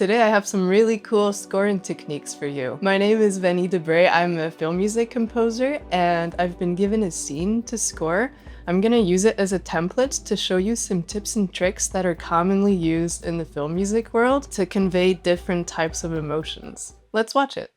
today I have some really cool scoring techniques for you. My name is Vanille Debray. I'm a film music composer and I've been given a scene to score. I'm gonna use it as a template to show you some tips and tricks that are commonly used in the film music world to convey different types of emotions. Let's watch it.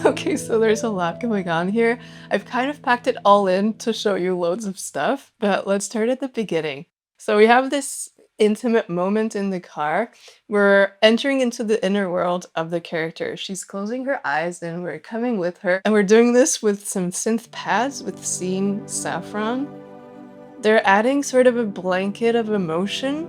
Okay, so there's a lot going on here. I've kind of packed it all in to show you loads of stuff, but let's start at the beginning. So we have this intimate moment in the car. We're entering into the inner world of the character. She's closing her eyes and we're coming with her. And we're doing this with some synth pads with scene saffron. They're adding sort of a blanket of emotion,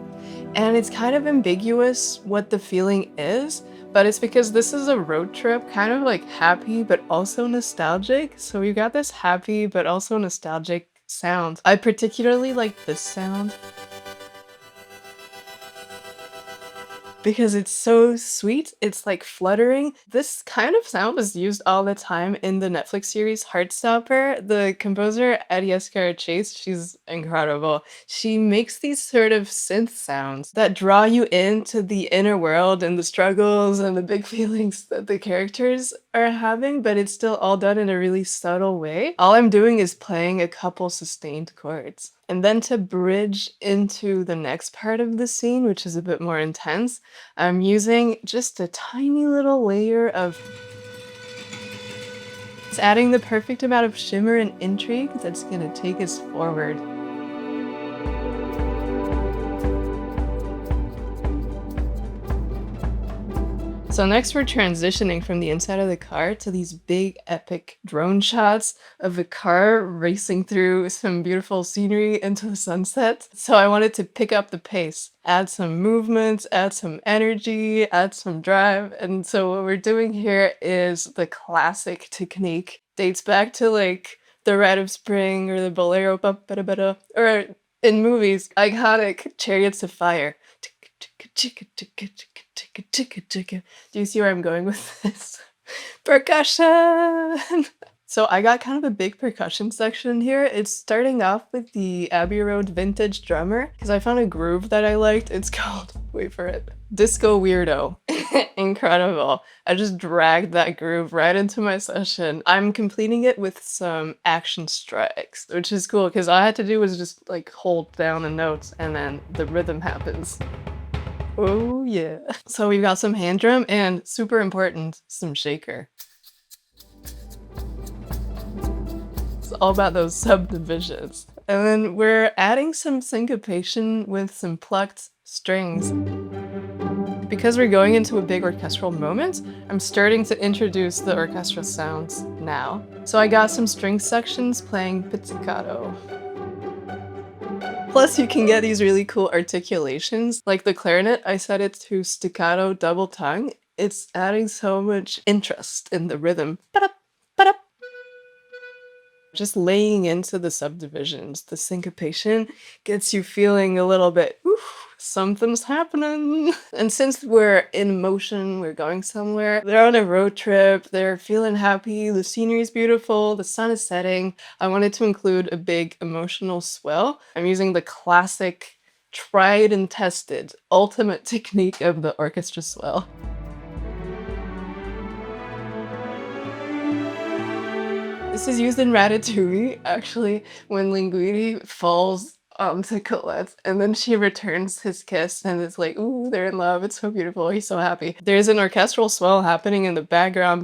and it's kind of ambiguous what the feeling is, but it's because this is a road trip, kind of like happy but also nostalgic. So we've got this happy but also nostalgic sound. I particularly like this sound because it's so sweet. It's like fluttering. This kind of sound is used all the time in the Netflix series Heartstopper. The composer Adia Chase, she's incredible. She makes these sort of synth sounds that draw you into the inner world and the struggles and the big feelings that the characters are having, but it's still all done in a really subtle way. All I'm doing is playing a couple sustained chords. And then to bridge into the next part of the scene, which is a bit more intense, I'm using just a tiny little layer of... It's adding the perfect amount of shimmer and intrigue that's gonna take us forward. So next we're transitioning from the inside of the car to these big epic drone shots of a car racing through some beautiful scenery into the sunset. So I wanted to pick up the pace, add some movements, add some energy, add some drive. And so what we're doing here is the classic technique. Dates back to like the Rite of Spring or the Bolero, or in movies, iconic Chariots of Fire. Do you see where I'm going with this? Percussion! So I got kind of a big percussion section here. It's starting off with the Abbey Road vintage drummer because I found a groove that I liked. It's called, wait for it, Disco Weirdo. Incredible. I just dragged that groove right into my session. I'm completing it with some action strikes, which is cool because all I had to do was just like hold down the notes and then the rhythm happens. Oh yeah. So we've got some hand drum and, super important, some shaker. It's all about those subdivisions. And then we're adding some syncopation with some plucked strings. Because we're going into a big orchestral moment, I'm starting to introduce the orchestral sounds now. So I got some string sections playing pizzicato. Plus, you can get these really cool articulations. Like the clarinet, I set it to staccato double tongue. It's adding so much interest in the rhythm. Just laying into the subdivisions, the syncopation gets you feeling a little bit, oof, something's happening. And since we're in motion, we're going somewhere, they're on a road trip, they're feeling happy, the scenery is beautiful, the sun is setting. I wanted to include a big emotional swell. I'm using the classic, tried and tested, ultimate technique of the orchestra swell. This is used in Ratatouille, actually, when Linguini falls onto Colette, and then she returns his kiss, and it's like, ooh, they're in love, it's so beautiful, he's so happy. There's an orchestral swell happening in the background.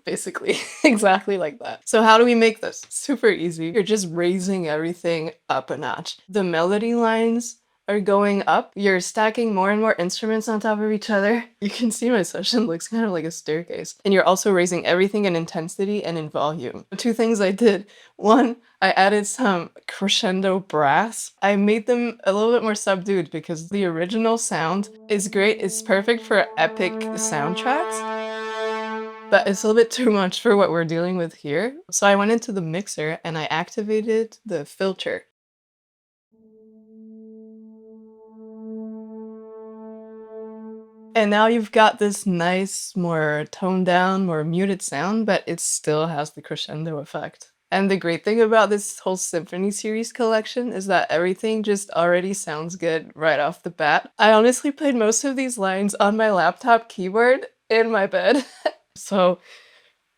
Basically, exactly like that. So how do we make this? Super easy. You're just raising everything up a notch. The melody lines are going up. You're stacking more and more instruments on top of each other. You can see my session looks kind of like a staircase. And you're also raising everything in intensity and in volume. Two things I did. One, I added some crescendo brass. I made them a little bit more subdued because the original sound is great. It's perfect for epic soundtracks, but it's a little bit too much for what we're dealing with here. So I went into the mixer and I activated the filter. And now you've got this nice, more toned down, more muted sound, but it still has the crescendo effect. And the great thing about this whole symphony series collection is that everything just already sounds good right off the bat. I honestly played most of these lines on my laptop keyboard in my bed. So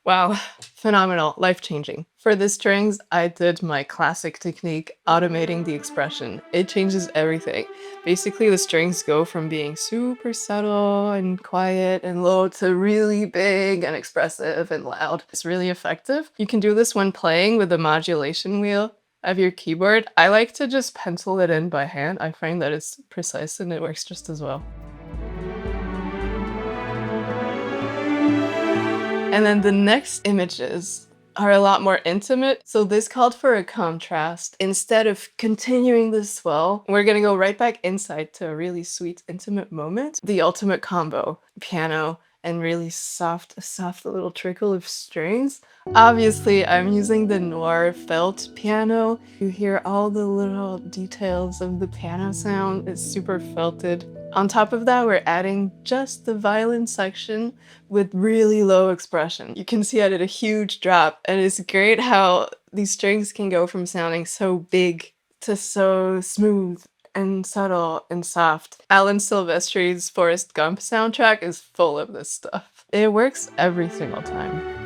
wow, phenomenal, life-changing. For the strings, I did my classic technique, automating the expression. It changes everything. Basically, the strings go from being super subtle and quiet and low to really big and expressive and loud. It's really effective. You can do this when playing with the modulation wheel of your keyboard. I like to just pencil it in by hand. I find that it's precise and it works just as well. And then the next images are a lot more intimate. So this called for a contrast. Instead of continuing the swell, we're gonna go right back inside to a really sweet, intimate moment. The ultimate combo, piano and really soft little trickle of strings. Obviously, I'm using the Noir felt piano. You hear all the little details of the piano sound. It's super felted. On top of that, we're adding just the violin section with really low expression. You can see I did a huge drop, and it's great how these strings can go from sounding so big to so smooth and subtle and soft. Alan Silvestri's Forrest Gump soundtrack is full of this stuff. It works every single time.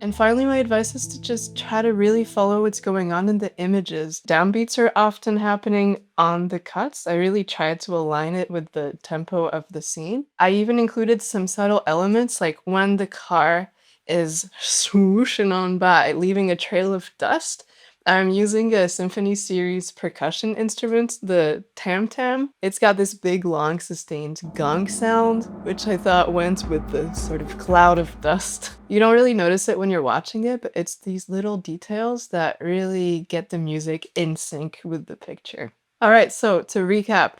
And finally, my advice is to just try to really follow what's going on in the images. Downbeats are often happening on the cuts. I really tried to align it with the tempo of the scene. I even included some subtle elements, like when the car is swooshing on by, leaving a trail of dust. I'm using a symphony series percussion instrument, the tam-tam. It's got this big, long, sustained gong sound, which I thought went with the sort of cloud of dust. You don't really notice it when you're watching it, but it's these little details that really get the music in sync with the picture. All right, so to recap,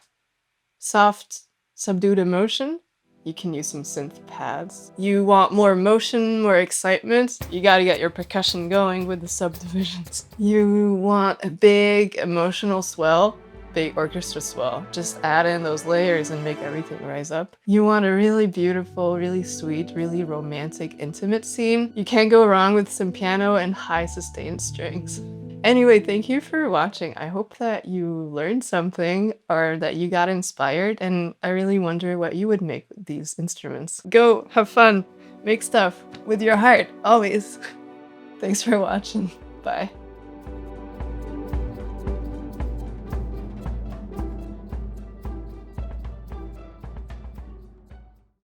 soft, subdued emotion. You can use some synth pads. You want more motion, more excitement. You gotta get your percussion going with the subdivisions. You want a big emotional swell, big orchestra swell. Just add in those layers and make everything rise up. You want a really beautiful, really sweet, really romantic, intimate scene. You can't go wrong with some piano and high sustained strings. Anyway, thank you for watching. I hope that you learned something or that you got inspired, and I really wonder what you would make with these instruments. Go have fun, make stuff with your heart, always. Thanks for watching. Bye.